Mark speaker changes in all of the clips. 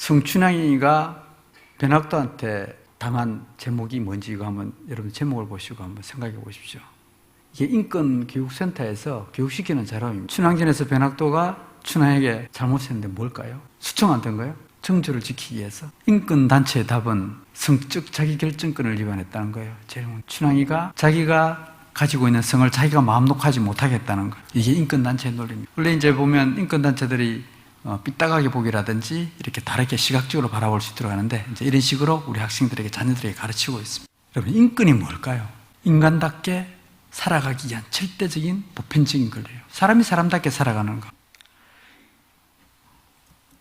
Speaker 1: 성춘향이가 변학도한테 당한 제목이 뭔지 이거 한번 여러분 제목을 보시고 한번 생각해 보십시오. 이게 인권교육센터에서 교육시키는 자료입니다. 춘향전에서 변학도가 춘향에게 잘못했는데 뭘까요? 수청한던 거예요? 정조를 지키기 위해서. 인권단체의 답은 성적 자기결정권을 위반했다는 거예요. 춘향이가 자기가 가지고 있는 성을 자기가 마음 놓고 하지 못하겠다는 거예요. 이게 인권단체의 논리입니다. 원래 이제 보면 인권단체들이 삐딱하게 보기라든지 이렇게 다르게 시각적으로 바라볼 수 있도록 하는데 이제 이런 식으로 우리 학생들에게 자녀들에게 가르치고 있습니다. 여러분, 인권이 뭘까요? 인간답게 살아가기 위한 절대적인 보편적인 권리예요. 사람이 사람답게 살아가는 것.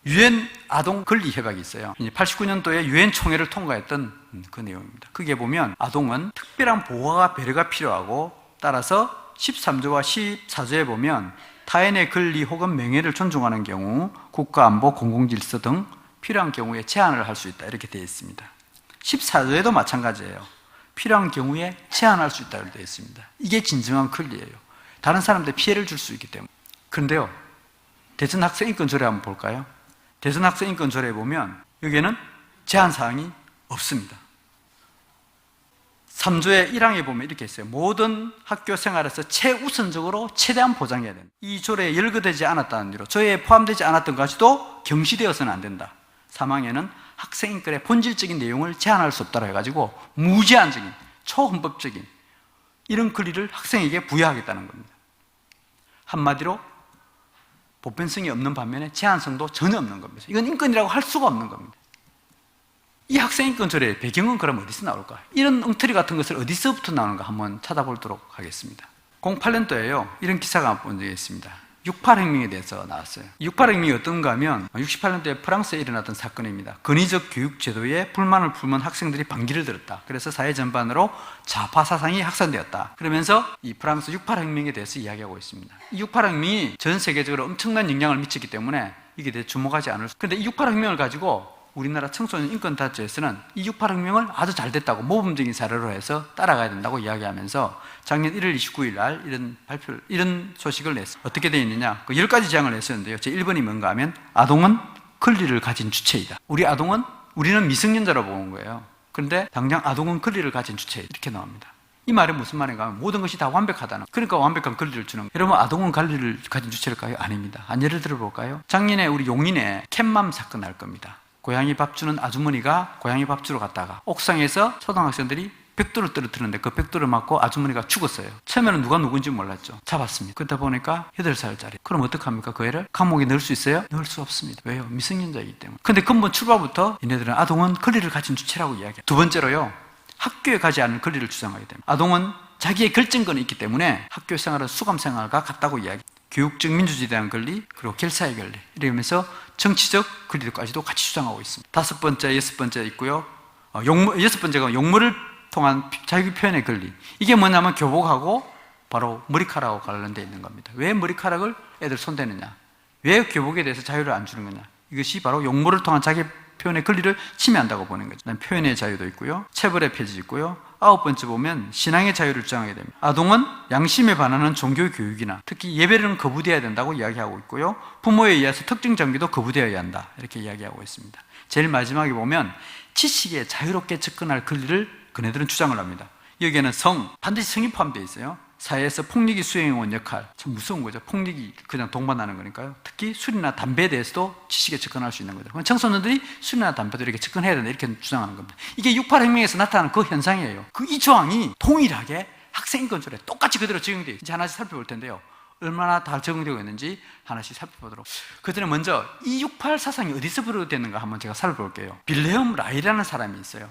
Speaker 1: 유엔 아동 권리 협약이 있어요. 89년도에 유엔 총회를 통과했던 그 내용입니다. 거기에 보면 아동은 특별한 보호와 배려가 필요하고, 따라서 13조와 14조에 보면 타인의 권리 혹은 명예를 존중하는 경우 국가안보, 공공질서 등 필요한 경우에 제한을 할 수 있다, 이렇게 되어 있습니다. 14조에도 마찬가지예요. 필요한 경우에 제한할 수 있다고 되어 있습니다. 이게 진정한 권리예요. 다른 사람한테 피해를 줄 수 있기 때문에. 그런데요, 대전학생인권조례 한번 볼까요? 대전학생인권조례에 보면 여기에는 제한사항이 없습니다. 3조의 1항에 보면 이렇게 있어요. 모든 학교 생활에서 최우선적으로 최대한 보장해야 된다. 이 조례에 열거되지 않았다는 이유로 조례에 포함되지 않았던 것도 경시되어서는 안 된다. 3항에는 학생인권의 본질적인 내용을 제한할 수 없다고 해가지고 무제한적인, 초헌법적인 이런 권리를 학생에게 부여하겠다는 겁니다. 한마디로 보편성이 없는 반면에 제한성도 전혀 없는 겁니다. 이건 인권이라고 할 수가 없는 겁니다. 이 학생인권조례의 배경은 그럼 어디서 나올까? 이런 엉터리 같은 것을 어디서부터 나오는가 한번 찾아보도록 하겠습니다. 08년도에요. 이런 기사가 본 적이 있습니다. 68혁명에 대해서 나왔어요. 68혁명이 어떤가 하면 68년도에 프랑스에 일어났던 사건입니다. 권위적 교육 제도에 불만을 품은 학생들이 반기를 들었다. 그래서 사회 전반으로 좌파 사상이 확산되었다. 그러면서 이 프랑스 68혁명에 대해서 이야기하고 있습니다. 이 68혁명이 전 세계적으로 엄청난 영향을 미쳤기 때문에 이게 대해 주목하지 않을 수. 그런데 이 68혁명을 가지고 우리나라 청소년 인권단체에서는 이 68혁명을 아주 잘 됐다고 모범적인 사례로 해서 따라가야 된다고 이야기하면서 작년 1월 29일 날 이런 소식을 냈어요. 어떻게 되어 있느냐? 10가지 제안을 냈었는데요. 제 1번이 뭔가 하면 아동은 권리를 가진 주체이다. 우리는 미성년자로 보는 거예요. 그런데 당장 아동은 권리를 가진 주체, 이렇게 나옵니다. 이 말은 무슨 말인가 하면 모든 것이 다 완벽하다는, 그러니까 완벽한 권리를 주는 거예요. 여러분, 아동은 권리를 가진 주체일까요? 아닙니다. 예를 들어볼까요? 작년에 우리 용인에 캣맘 사건 날 겁니다. 고양이 밥 주는 아주머니가 고양이 밥 주러 갔다가 옥상에서 초등학생들이 벽돌을 떨어뜨렸는데 그 벽돌을 맞고 아주머니가 죽었어요. 처음에는 누가 누군지 몰랐죠. 잡았습니다. 그러다 보니까 8살짜리. 그럼 어떡합니까? 그 애를 감옥에 넣을 수 있어요? 넣을 수 없습니다. 왜요? 미성년자이기 때문에. 근데 근본 출발부터 얘네들은 아동은 권리를 가진 주체라고 이야기해요. 두 번째로요, 학교에 가지 않는 권리를 주장하게 됩니다. 아동은 자기의 결정권이 있기 때문에 학교 생활은 수감생활과 같다고 이야기해요. 교육적 민주주의에 대한 권리, 그리고 결사의 권리, 이러면서 정치적 권리까지도 같이 주장하고 있습니다. 5번째, 6번째 있고요. 6번째가 용모를 통한 자기 표현의 권리. 이게 뭐냐면 교복하고 바로 머리카락하고 관련되어 있는 겁니다. 왜 머리카락을 애들 손대느냐? 왜 교복에 대해서 자유를 안 주는 거냐? 이것이 바로 용모를 통한 자기 표현의 권리를 침해한다고 보는 거죠. 표현의 자유도 있고요. 체벌의 폐지 있고요. 9번째 보면 신앙의 자유를 주장하게 됩니다. 아동은 양심에 반하는 종교 교육이나 특히 예배는 거부되어야 된다고 이야기하고 있고요. 부모에 의해서 특정 장기도 거부되어야 한다, 이렇게 이야기하고 있습니다. 제일 마지막에 보면 지식에 자유롭게 접근할 권리를 그네들은 주장을 합니다. 여기에는 반드시 성이 포함되어 있어요. 사회에서 폭력이 수행해온 역할, 참 무서운 거죠. 폭력이 그냥 동반하는 거니까요. 특히 술이나 담배에 대해서도 지식에 접근할 수 있는 거죠. 그럼 청소년들이 술이나 담배도 이렇게 접근해야 된다, 이렇게 주장하는 겁니다. 이게 68혁명에서 나타나는 그 현상이에요. 이 조항이 동일하게 학생인권조례에 똑같이 그대로 적용되어 있어요. 이제 하나씩 살펴볼 텐데요. 얼마나 다 적용되고 있는지 하나씩 살펴보도록. 그전에 먼저 이 68 사상이 어디서 비롯됐는가 한번 제가 살펴볼게요. 빌레엄 라이라는 사람이 있어요.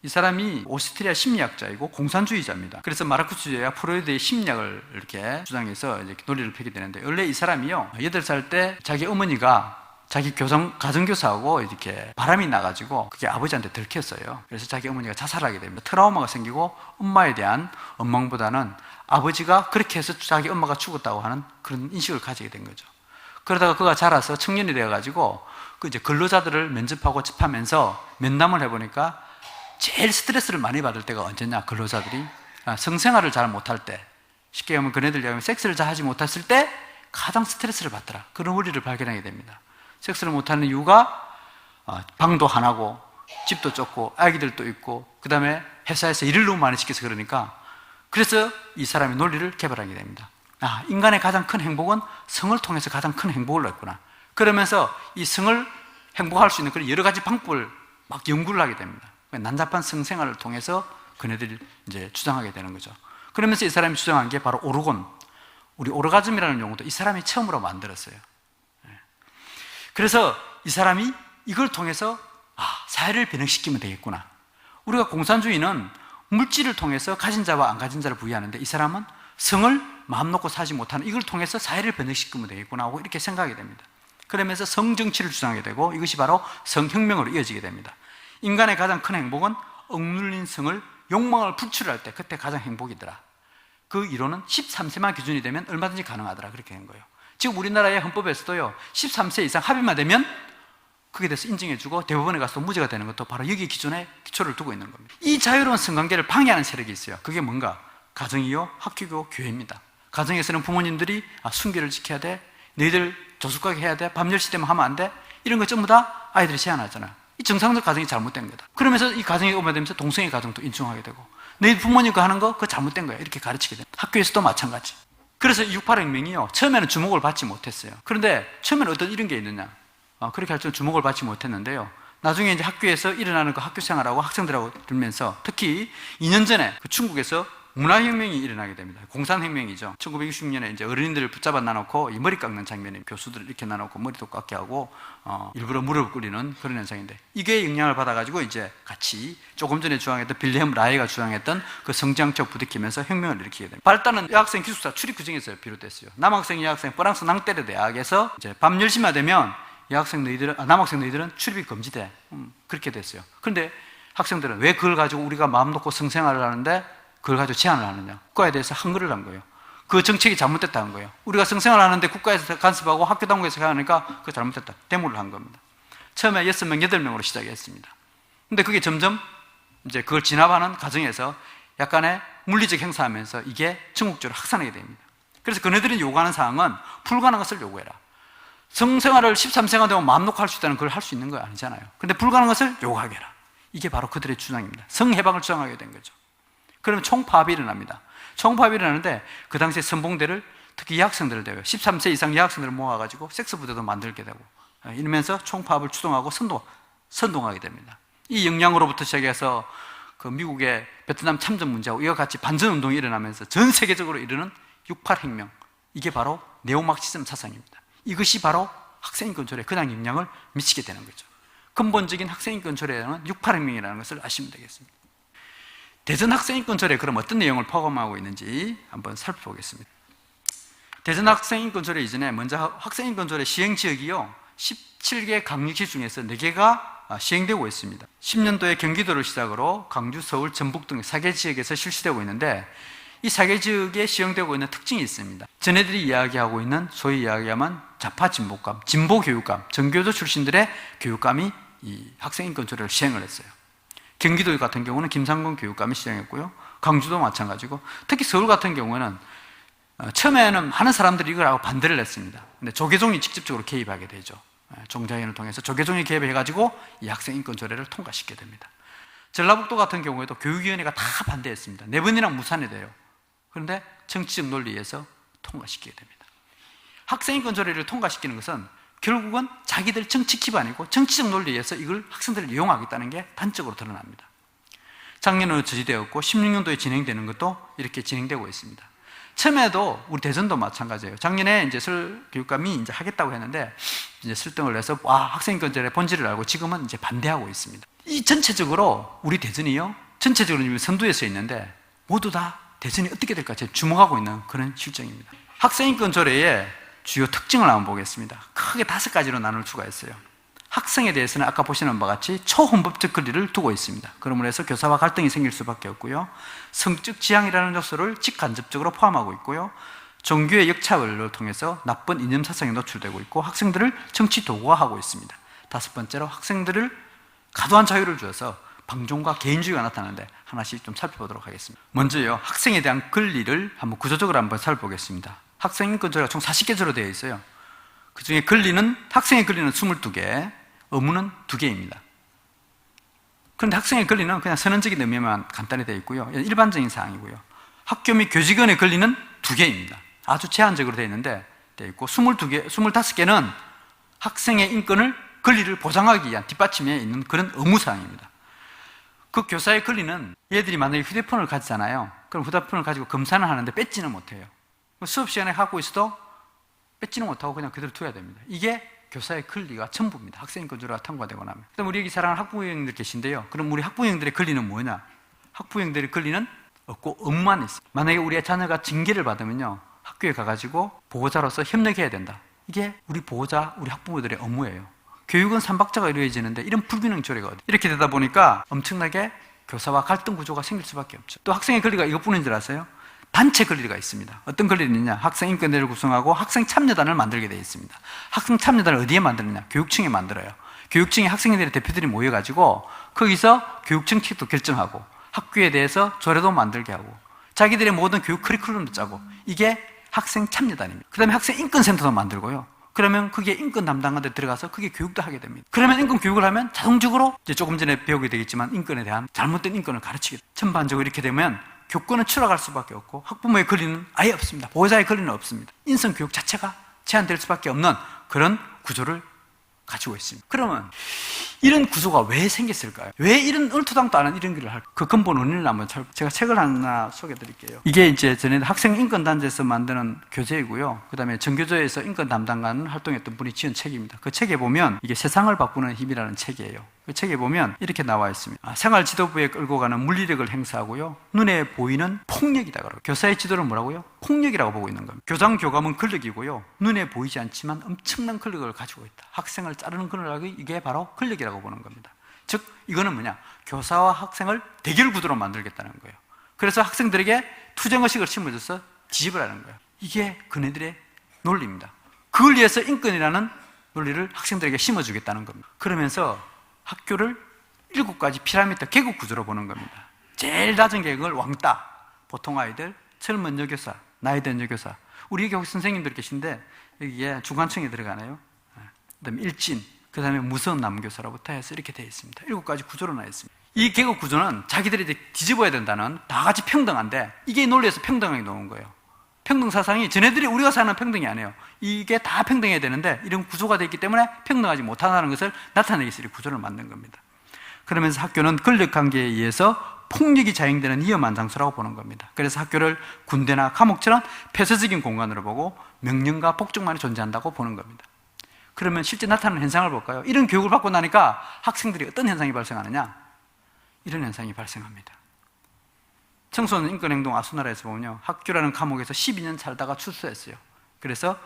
Speaker 1: 이 사람이 오스트리아 심리학자이고 공산주의자입니다. 그래서 마르크스주의와 프로이드의 심리학을 이렇게 주장해서 이제 논리를 펴게 되는데, 원래 이 사람이요, 8살 때 자기 어머니가 자기 가정교사하고 이렇게 바람이 나가지고 그게 아버지한테 들켰어요. 그래서 자기 어머니가 자살하게 됩니다. 트라우마가 생기고 엄마에 대한 원망보다는 아버지가 그렇게 해서 자기 엄마가 죽었다고 하는 그런 인식을 가지게 된 거죠. 그러다가 그가 자라서 청년이 되어가지고 그 이제 근로자들을 면접하고 접하면서 면담을 해보니까 제일 스트레스를 많이 받을 때가 언제냐? 근로자들이 성생활을 잘 못할 때, 쉽게 하면 그네들 얘기하면 섹스를 잘 하지 못했을 때 가장 스트레스를 받더라. 그런 우리를 발견하게 됩니다. 섹스를 못하는 이유가 방도 하나고 집도 좁고 아기들도 있고 그 다음에 회사에서 일을 너무 많이 시켜서 그러니까 그래서 이 사람이 논리를 개발하게 됩니다. 인간의 가장 큰 행복은 성을 통해서 가장 큰 행복을 얻구나. 그러면서 이 성을 행복할 수 있는 그런 여러 가지 방법을 막 연구를 하게 됩니다. 난잡한 성생활을 통해서 그네들이 이제 주장하게 되는 거죠. 그러면서 이 사람이 주장한 게 바로 오르곤, 우리 오르가즘이라는 용어도 이 사람이 처음으로 만들었어요. 그래서 이 사람이 이걸 통해서 사회를 변형시키면 되겠구나. 우리가 공산주의는 물질을 통해서 가진 자와 안 가진 자를 부여하는데 이 사람은 성을 마음 놓고 사지 못하는 이걸 통해서 사회를 변형시키면 되겠구나 하고 이렇게 생각하게 됩니다. 그러면서 성정치를 주장하게 되고 이것이 바로 성혁명으로 이어지게 됩니다. 인간의 가장 큰 행복은 억눌린 성을 욕망을 불출할 때 그때 가장 행복이더라. 그 이론은 13세만 기준이 되면 얼마든지 가능하더라. 그렇게 된 거예요. 지금 우리나라의 헌법에서도요 13세 이상 합의만 되면 그게 대해서 인정해주고 대법원에 가서 무죄가 되는 것도 바로 여기 기존에 기초를 두고 있는 겁니다. 이 자유로운 성관계를 방해하는 세력이 있어요. 그게 뭔가? 가정이요, 학교고 교회입니다. 가정에서는 부모님들이 순결을 지켜야 돼, 너희들 조숙하게 해야 돼, 밤 10시 되면 하면 안 돼, 이런 거 전부 다 아이들이 제안하잖아요. 이 정상적 가정이 잘못된 거다. 그러면서 이 가정이 오면되면서 동성애 가정도 인정하게 되고 너희 부모님 거 하는 거 그거 잘못된 거야 이렇게 가르치게 됩니다. 학교에서도 마찬가지. 그래서 6.8혁명이요 처음에는 주목을 받지 못했어요. 그런데 처음에는 어떤 이런 게 있느냐, 그렇게 할 줄 주목을 받지 못했는데요, 나중에 이제 학교에서 일어나는 그 학교 생활하고 학생들하고 들면서 특히 2년 전에 그 중국에서 문화혁명이 일어나게 됩니다. 공산혁명이죠. 1966년에 이제 어린이들을 붙잡아 놔놓고 이 머리 깎는 장면이, 교수들을 이렇게 놔놓고 머리도 깎게 하고 일부러 무릎을 꿇리는 그런 현상인데, 이게 영향을 받아가지고 이제 같이 조금 전에 주장했던 빌리엄 라이가 주장했던 그 성장적 부딪히면서 혁명을 일으키게 됩니다. 발단은 여학생 기숙사 출입 규정에서 비롯됐어요. 남학생, 여학생, 프랑스 낭테르 대학에서 이제 밤 10시만 되면 남학생 너희들은 출입이 금지돼. 그렇게 됐어요. 그런데 학생들은 왜 그걸 가지고 우리가 마음 놓고 성생활을 하는데 그걸 가지고 제한을 하느냐. 국가에 대해서 항거를 한 거예요. 그 정책이 잘못됐다는 거예요. 우리가 성생활을 하는데 국가에서 간섭하고 학교 당국에서 하니까 그거 잘못됐다. 데모를 한 겁니다. 처음에 6명, 8명으로 시작했습니다. 근데 그게 점점 이제 그걸 진압하는 과정에서 약간의 물리적 행사하면서 이게 전국적으로 확산하게 됩니다. 그래서 그네들이 요구하는 사항은 불가능한 것을 요구해라. 성생활을 13세가 되면 마음 놓고 할 수 있다는 걸 할 수 있는 거 아니잖아요. 근데 불가능한 것을 요구하게 해라. 이게 바로 그들의 주장입니다. 성해방을 주장하게 된 거죠. 그러면 총파업이 일어납니다. 총파업이 일어나는데 그 당시에 선봉대를, 특히 여학생들을 대요. 13세 이상 여학생들을 모아가지고 섹스부대도 만들게 되고 이러면서 총파업을 추동하고 선동하게 됩니다. 이 영향으로부터 시작해서 그 미국의 베트남 참전 문제하고 이와 같이 반전운동이 일어나면서 전 세계적으로 이르는 6.8혁명, 이게 바로 네오마르크시즘 사상입니다. 이것이 바로 학생인권 조례에 그냥 영향을 미치게 되는 거죠. 근본적인 학생인권 조례는 6.8혁명이라는 것을 아시면 되겠습니다. 대전 학생인권 조례에 그럼 어떤 내용을 포함하고 있는지 한번 살펴보겠습니다. 대전 학생인권 조례 이전에 먼저 학생인권 조례 시행 지역이요 17개 강력시 중에서 4개가 시행되고 있습니다. 10년도에 경기도를 시작으로 강주, 서울, 전북 등 4개 지역에서 실시되고 있는데 이 4개 지역에 시행되고 있는 특징이 있습니다. 전애들이 이야기하고 있는 소위 이야기하면 좌파 진보감, 진보 교육감, 전교조 출신들의 교육감이 이 학생인권 조례를 시행을 했어요. 경기도 같은 경우는 김상곤 교육감이 시행했고요. 강주도 마찬가지고, 특히 서울 같은 경우에는 처음에는 많은 사람들이 이걸 하고 반대를 했습니다. 근데 조계종이 직접적으로 개입하게 되죠. 종자위원을 통해서 조계종이 개입해가지고 이 학생인권 조례를 통과시키게 됩니다. 전라북도 같은 경우에도 교육위원회가 다 반대했습니다. 4번이나 무산이 돼요. 그런데 정치적 논리에서 통과시키게 됩니다. 학생인권 조례를 통과시키는 것은 결국은 자기들 정치 기반이고 정치적 논리에서 이걸 학생들을 이용하겠다는 게 단적으로 드러납니다. 작년으로 저지되었고 16년도에 진행되는 것도 이렇게 진행되고 있습니다. 처음에도 우리 대전도 마찬가지예요. 작년에 이제 설 교육감이 이제 하겠다고 했는데 이제 설득을 해서 학생인권 조례 본질을 알고 지금은 이제 반대하고 있습니다. 이 전체적으로 우리 대전이요, 전체적으로 지금 선두에 서 있는데 모두 다 대전이 어떻게 될까 주목하고 있는 그런 실정입니다. 학생인권 조례의 주요 특징을 한번 보겠습니다. 크게 5가지로 나눌 수가 있어요. 학생에 대해서는 아까 보시는 바와 같이 초헌법적 권리를 두고 있습니다. 그러므로 해서 교사와 갈등이 생길 수밖에 없고요. 성적 지향이라는 요소를 직간접적으로 포함하고 있고요. 종교의 역차별을 통해서 나쁜 이념 사상에 노출되고 있고 학생들을 정치 도구화하고 있습니다. 5번째로 학생들을 과도한 자유를 주어서 방종과 개인주의가 나타나는데 하나씩 좀 살펴보도록 하겠습니다. 먼저요, 학생에 대한 권리를 한번 구조적으로 한번 살펴보겠습니다. 학생인권 조례가 총 40개 조로 되어 있어요. 그 중에 학생의 권리는 22개, 의무는 2개입니다. 그런데 학생의 권리는 그냥 선언적인 의미만 간단히 되어 있고요. 일반적인 사항이고요. 학교 및 교직원의 권리는 2개입니다. 아주 제한적으로 되어 있는데, 되어 있고, 25개는 학생의 인권을, 권리를 보장하기 위한 뒷받침에 있는 그런 의무사항입니다. 그 교사의 권리는 얘들이 만약에 휴대폰을 가지잖아요. 그럼 휴대폰을 가지고 검사는 하는데 뺏지는 못해요. 수업 시간에 하고 있어도 뺏지는 못하고 그냥 그대로 둬야 됩니다. 이게 교사의 권리가 전부입니다. 학생인권조례가 통과되고 나면. 그다음 우리 여기 사랑하는 학부형들 계신데요. 그럼 우리 학부형들의 권리는 뭐냐? 학부형들의 권리는 없고 업무만 있어요. 만약에 우리의 자녀가 징계를 받으면요, 학교에 가가지고 보호자로서 협력해야 된다. 이게 우리 보호자, 우리 학부모들의 업무예요. 교육은 삼박자가 이루어지는데 이런 불균형 조례가 어디? 이렇게 되다 보니까 엄청나게 교사와 갈등 구조가 생길 수밖에 없죠. 또 학생의 권리가 이것뿐인 줄 아세요? 단체 권리가 있습니다. 어떤 권리는 있냐? 학생 인권대를 구성하고 학생 참여단을 만들게 되어 있습니다. 학생 참여단을 어디에 만드느냐? 교육청에 만들어요. 교육청에 학생들의 대표들이 모여가지고 거기서 교육청 책도 결정하고 학교에 대해서 조례도 만들게 하고 자기들의 모든 교육 커리큘럼도 짜고, 이게 학생 참여단입니다. 그 다음에 학생 인권센터도 만들고요. 그러면 그게 인권 담당한 데 들어가서 그게 교육도 하게 됩니다. 그러면 인권 교육을 하면 자동적으로 이제 조금 전에 배우게 되겠지만 인권에 대한 잘못된 인권을 가르치게 됩니다. 전반적으로 이렇게 되면 교권은 추락할 수밖에 없고 학부모의 권리는 아예 없습니다. 보호자의 권리는 없습니다. 인성교육 자체가 제한될 수밖에 없는 그런 구조를 가지고 있습니다. 그러면 이런 구조가 왜 생겼을까요? 왜 이런 얼토당도 않은 이런 길을 할까요? 그 근본 원인을 한번 제가 책을 하나 소개해 드릴게요. 이게 이제 전에 학생 인권단체에서 만드는 교재이고요. 그 다음에 전교조에서 인권 담당관 활동했던 분이 지은 책입니다. 그 책에 보면 이게 세상을 바꾸는 힘이라는 책이에요. 그 책에 보면 이렇게 나와 있습니다. 생활 지도부에 끌고 가는 물리력을 행사하고요. 눈에 보이는 폭력이다. 그러고 교사의 지도를 뭐라고요? 폭력이라고 보고 있는 겁니다. 교장, 교감은 권력이고요. 눈에 보이지 않지만 엄청난 권력을 가지고 있다. 학생을 자르는 권력이 이게 바로 권력이라고 보는 겁니다. 즉 이거는 뭐냐? 교사와 학생을 대결 구도로 만들겠다는 거예요. 그래서 학생들에게 투쟁의식을 심어줘서 뒤집으라는 거예요. 이게 그네들의 논리입니다. 그걸 위해서 인권이라는 논리를 학생들에게 심어주겠다는 겁니다. 그러면서 학교를 7가지 피라미드 계급 구조로 보는 겁니다. 제일 낮은 계급을 왕따, 보통 아이들, 젊은 여교사, 나이든 여교사. 우리 여기 선생님들 계신데 여기에 중간층에 들어가네요. 그 다음에 일진, 그 다음에 무서운 남교사로부터 해서 이렇게 되어 있습니다. 7가지 구조로 나와 있습니다. 이 계급 구조는 자기들이 이제 뒤집어야 된다는, 다 같이 평등한데 이게 논리에서 평등하게 놓은 거예요. 평등 사상이 전애들이 우리가 사는 평등이 아니에요. 이게 다 평등해야 되는데 이런 구조가 되어 있기 때문에 평등하지 못하다는 것을 나타내기 위해서 이 구조를 만든 겁니다. 그러면서 학교는 권력관계에 의해서 폭력이 자행되는 위험한 장소라고 보는 겁니다. 그래서 학교를 군대나 감옥처럼 폐쇄적인 공간으로 보고 명령과 폭력만이 존재한다고 보는 겁니다. 그러면 실제 나타나는 현상을 볼까요? 이런 교육을 받고 나니까 학생들이 어떤 현상이 발생하느냐? 이런 현상이 발생합니다. 청소년 인권행동 아수나라에서 보면요, 학교라는 과목에서 12년 살다가 출소했어요. 그래서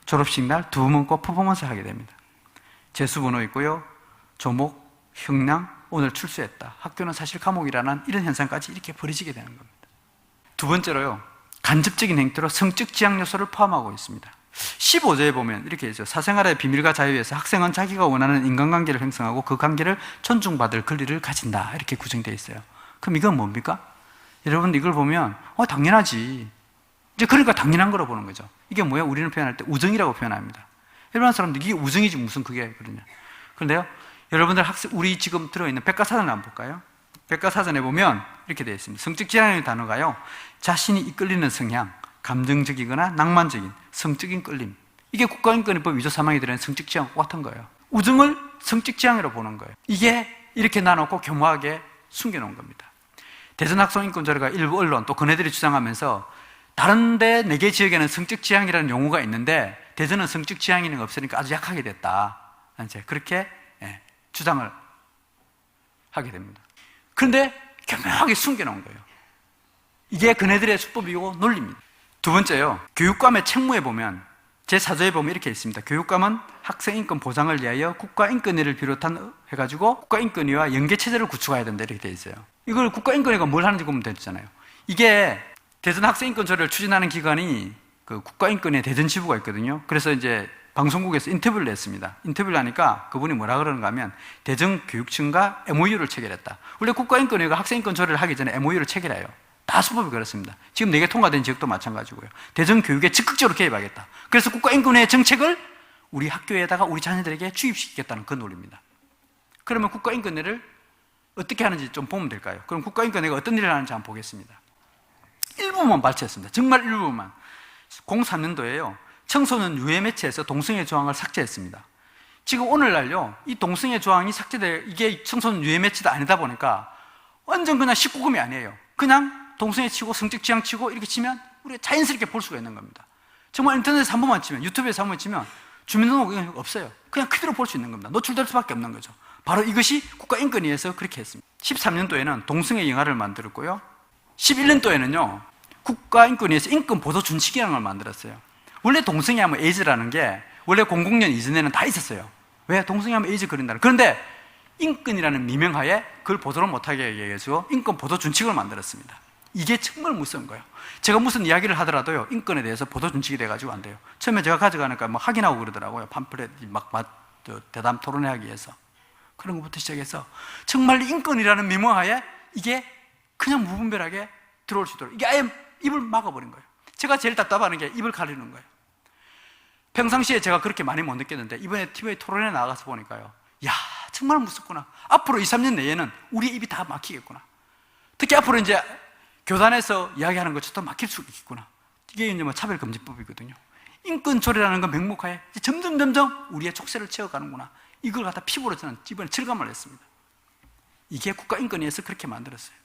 Speaker 1: 졸업식 날 2번 꼭 퍼포먼스를 하게 됩니다. 재수번호 있고요, 조목, 형량, 오늘 출소했다. 학교는 사실 과목이라는 이런 현상까지 이렇게 벌어지게 되는 겁니다. 2번째로요, 간접적인 행태로 성적 지향 요소를 포함하고 있습니다. 15조에 보면 이렇게 있죠. 사생활의 비밀과 자유에서 학생은 자기가 원하는 인간관계를 형성하고 그 관계를 존중받을 권리를 가진다. 이렇게 구성되어 있어요. 그럼 이건 뭡니까? 여러분 이걸 보면 당연하지. 이제 그러니까 당연한 거로 보는 거죠. 이게 뭐예요? 우리는 표현할 때 우정이라고 표현합니다. 일반 사람들 이게 우정이지 무슨 그게 그러냐. 그런데요, 여러분들 우리 지금 들어있는 백과사전을 한번 볼까요? 백과사전에 보면 이렇게 되어 있습니다. 성적 지향이라는 단어가요, 자신이 이끌리는 성향, 감정적이거나 낭만적인 성적인 끌림, 이게 국가인권법 위조 사망에 들어있는 성적 지향과 같은 거예요. 우정을 성적 지향으로 보는 거예요. 이게 이렇게 나눠놓고 교묘하게 숨겨놓은 겁니다. 대전학생인권조례가 일부 언론 또 그네들이 주장하면서 다른데 4개 지역에는 성적 지향이라는 용어가 있는데 대전은 성적 지향이 없으니까 아주 약하게 됐다. 이제 그렇게 주장을 하게 됩니다. 그런데 교묘하게 숨겨놓은 거예요. 이게 그네들의 수법이고 논리입니다. 2번째요, 교육감의 책무에 보면 제4조에 보면 이렇게 있습니다. 교육감은 학생 인권 보장을 위하여 국가인권위를 비롯한 해가지고 국가인권위와 연계체제를 구축해야 된다 이렇게 되어 있어요. 이걸 국가인권위가 뭘 하는지 보면 되잖아요. 이게 대전 학생인권조례를 추진하는 기관이 그 국가인권위의 대전지부가 있거든요. 그래서 이제 방송국에서 인터뷰를 했습니다. 인터뷰를 하니까 그분이 뭐라 그러는가 하면 대전교육청과 MOU를 체결했다. 원래 국가인권위가 학생인권조례를 하기 전에 MOU를 체결해요. 다 수법이 그렇습니다. 지금 4개 통과된 지역도 마찬가지고요. 대전교육에 적극적으로 개입하겠다. 그래서 국가인권위의 정책을 우리 학교에다가 우리 자녀들에게 주입시키겠다는 그 논리입니다. 그러면 국가인권위를 어떻게 하는지 좀 보면 될까요? 그럼 국가인권위가 어떤 일을 하는지 한번 보겠습니다. 일부만 발췌했습니다. 정말 일부만. 03년도에요. 청소년 유해 매체에서 동성애 조항을 삭제했습니다. 지금 오늘날요, 이 동성애 조항이 이게 청소년 유해 매체도 아니다 보니까 완전 그냥 19금이 아니에요. 그냥 동성애 치고 성적 지향 치고 이렇게 치면 우리가 자연스럽게 볼 수가 있는 겁니다. 정말 인터넷에서 한 번만 치면, 유튜브에서 한 번 치면 주민등록이 없어요. 그냥 그대로 볼 수 있는 겁니다. 노출될 수밖에 없는 거죠. 바로 이것이 국가인권위에서 그렇게 했습니다. 13년도에는 동성애 영화를 만들었고요. 11년도에는요, 국가인권위에서 인권보도준칙이라는 걸 만들었어요. 원래 동성애 하면 에이즈라는 게 원래 00년 이전에는 다 있었어요. 왜? 동성애 하면 에이즈 그린다는. 그런데 인권이라는 미명하에 그걸 보도를 못하게 해서 인권보도준칙을 만들었습니다. 이게 정말 무서운 거예요. 제가 무슨 이야기를 하더라도요, 인권에 대해서 보도준칙이 돼가지고 안 돼요. 처음에 제가 가져가니까 막 확인하고 그러더라고요. 팜플렛 대담 토론하기 위해서. 그런 것부터 시작해서 정말 인권이라는 미명하에 이게 그냥 무분별하게 들어올 수 있도록 이게 아예 입을 막아버린 거예요. 제가 제일 답답한 게 입을 가리는 거예요. 평상시에 제가 그렇게 많이 못 느꼈는데 이번에 TV 토론에 나가서 보니까요, 야, 정말 무섭구나. 앞으로 2, 3년 내에는 우리 입이 다 막히겠구나. 특히 앞으로 이제 교단에서 이야기하는 것조차도 막힐 수 있겠구나. 이게 이제 뭐 차별금지법이거든요. 인권조례라는 건 명목하에 점점 우리의 촉새를 채워가는구나. 이걸 갖다 피부로 저는 이번에 실감을 했습니다. 이게 국가인권위에서 그렇게 만들었어요.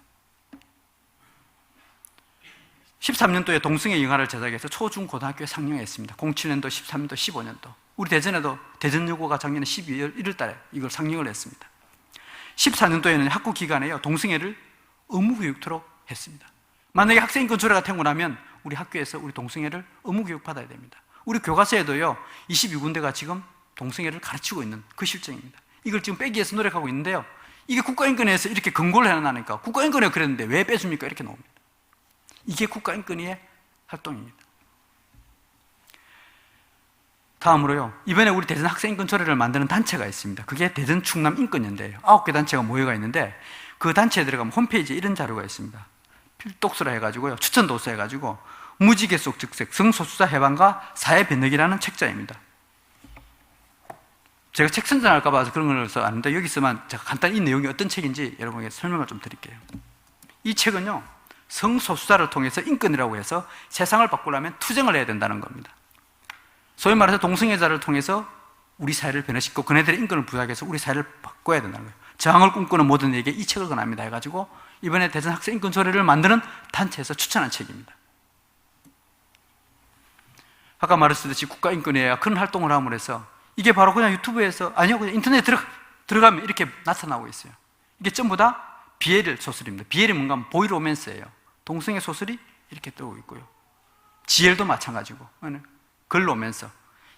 Speaker 1: 13년도에 동성애 영화를 제작해서 초중고등학교에 상영했습니다. 07년도, 13년도, 15년도. 우리 대전에도 대전여고가 작년에 12월 1월 달에 이걸 상영을 했습니다. 14년도에는 학교 기간에요, 동성애를 의무교육토록 했습니다. 만약에 학생인권 조례가 통과하면 우리 학교에서 우리 동성애를 의무교육 받아야 됩니다. 우리 교과서에도요, 22군데가 지금 동성애를 가르치고 있는 그 실정입니다. 이걸 지금 빼기 위해서 노력하고 있는데요, 이게 국가인권위에서 이렇게 권고를 해놔니까 국가인권위가 그랬는데 왜 빼줍니까? 이렇게 나옵니다. 이게 국가인권위의 활동입니다. 다음으로요, 이번에 우리 대전 학생인권 조례를 만드는 단체가 있습니다. 그게 대전 충남 인권연대예요. 9개 단체가 모여가 있는데 그 단체에 들어가면 홈페이지에 이런 자료가 있습니다. 필독서라 해가지고요, 추천도서 해가지고 무지개속 즉색 성소수자 해방과 사회 변혁이라는 책자입니다. 제가 책 선전할까 봐서 그런 걸 써 아는데 여기서만 제가 간단히 이 내용이 어떤 책인지 여러분에게 설명을 좀 드릴게요. 이 책은요, 성소수자를 통해서 인권이라고 해서 세상을 바꾸려면 투쟁을 해야 된다는 겁니다. 소위 말해서 동성애자를 통해서 우리 사회를 변화시키고 그네들의 인권을 부여하기 위해서 우리 사회를 바꿔야 된다는 거예요. 저항을 꿈꾸는 모든 이에게 이 책을 권합니다 해가지고 이번에 대전 학생인권 조례를 만드는 단체에서 추천한 책입니다. 아까 말했듯이 국가인권위가 그런 활동을 함으로 해서 이게 바로 그냥 유튜브에서, 아니요, 그냥 인터넷에 들어가면 이렇게 나타나고 있어요. 이게 전부 다 BL 소설입니다. BL이 뭔가 하면 보이 로맨스예요. 동성애 소설이 이렇게 뜨고 있고요. GL도 마찬가지고, 걸 로맨스.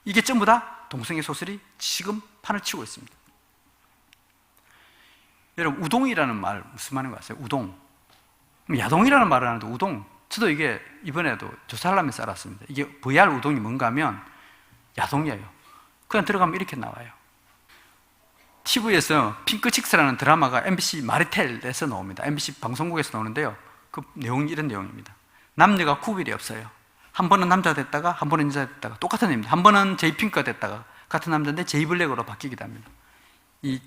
Speaker 1: 이게 전부 다 동성애 소설이 지금 판을 치고 있습니다. 여러분, 우동이라는 말 무슨 말인 거 아세요? 우동. 야동이라는 말을 하는데 우동. 저도 이게 이번에도 조사하려면서 알았습니다. 이게 VR 우동이 뭔가 하면 야동이에요. 그냥 들어가면 이렇게 나와요. TV에서 핑크칙스라는 드라마가 MBC 마리텔에서 나옵니다. MBC 방송국에서 나오는데요, 그 내용이 이런 내용입니다. 남녀가 구별이 없어요. 한 번은 남자가 됐다가 한 번은 여자가 됐다가 똑같은 애입니다. 한 번은 제이핑크가 됐다가 같은 남자인데 제이블랙으로 바뀌기도 합니다. 이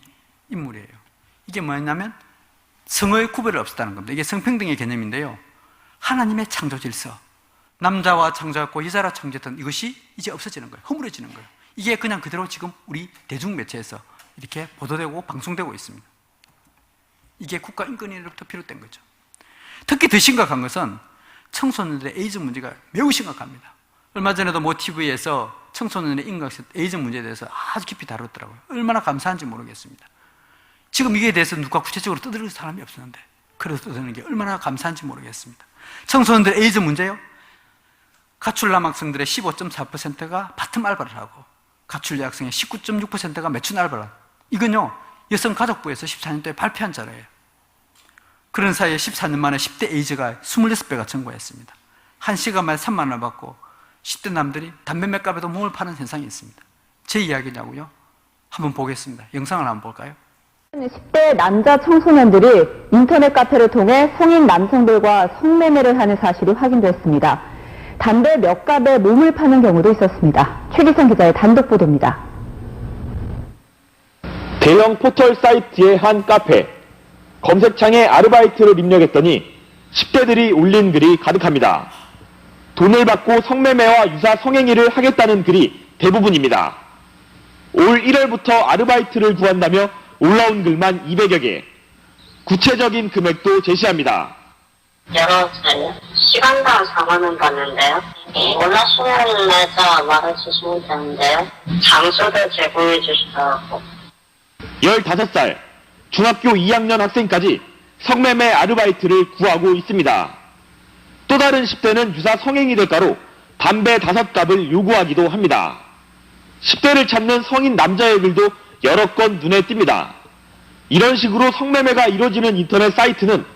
Speaker 1: 인물이에요. 이게 뭐였냐면 성의 구별이 없었다는 겁니다. 이게 성평등의 개념인데요, 하나님의 창조 질서, 남자와 창조했고 여자와 창조했던 이것이 이제 없어지는 거예요. 허물어지는 거예요. 이게 그냥 그대로 지금 우리 대중매체에서 이렇게 보도되고 방송되고 있습니다. 이게 국가인권위로부터 비롯된 거죠. 특히 더 심각한 것은 청소년들의 에이즈 문제가 매우 심각합니다. 얼마 전에도 모 TV에서 청소년의 에이즈 문제에 대해서 아주 깊이 다뤘더라고요. 얼마나 감사한지 모르겠습니다. 지금 이게 대해서 누가 구체적으로 떠드는 사람이 없었는데 그래서 떠드는 게 얼마나 감사한지 모르겠습니다. 청소년들의 에이즈 문제요, 가출 남학생들의 15.4%가 파트 알바를 하고 가출 여학생의 19.6%가 매춘 알바를 하고, 이건요, 여성가족부에서 14년도에 발표한 자료예요. 그런 사이에 14년 만에 10대 에이즈가 26배가 증가했습니다. 1시간 만에 3만 원을 받고 10대 남들이 담배 몇 갑에도 몸을 파는 현상이 있습니다. 제 이야기냐고요? 한번 보겠습니다. 영상을 한번 볼까요?
Speaker 2: 10대 남자 청소년들이 인터넷 카페를 통해 성인 남성들과 성매매를 하는 사실이 확인됐습니다. 담배 몇 갑에 몸을 파는 경우도 있었습니다. 최기성 기자의 단독 보도입니다.
Speaker 3: 대형 포털 사이트의 한 카페. 검색창에 아르바이트를 입력했더니 10대들이 올린 글이 가득합니다. 돈을 받고 성매매와 유사 성행위를 하겠다는 글이 대부분입니다. 올 1월부터 아르바이트를 구한다며 올라온 글만 200여 개. 구체적인 금액도 제시합니다.
Speaker 4: 여러 차례 시간당 4만 원 받는데요. 원하시는 날짜 말해주시면 되는데요. 장소도 제공해 주시더라고.
Speaker 3: 15살, 중학교 2학년 학생까지 성매매 아르바이트를 구하고 있습니다. 또 다른 10대는 유사 성행위 대가로 담배 5갑을 요구하기도 합니다. 10대를 찾는 성인 남자의 글도 여러 건 눈에 띕니다. 이런 식으로 성매매가 이루어지는 인터넷 사이트는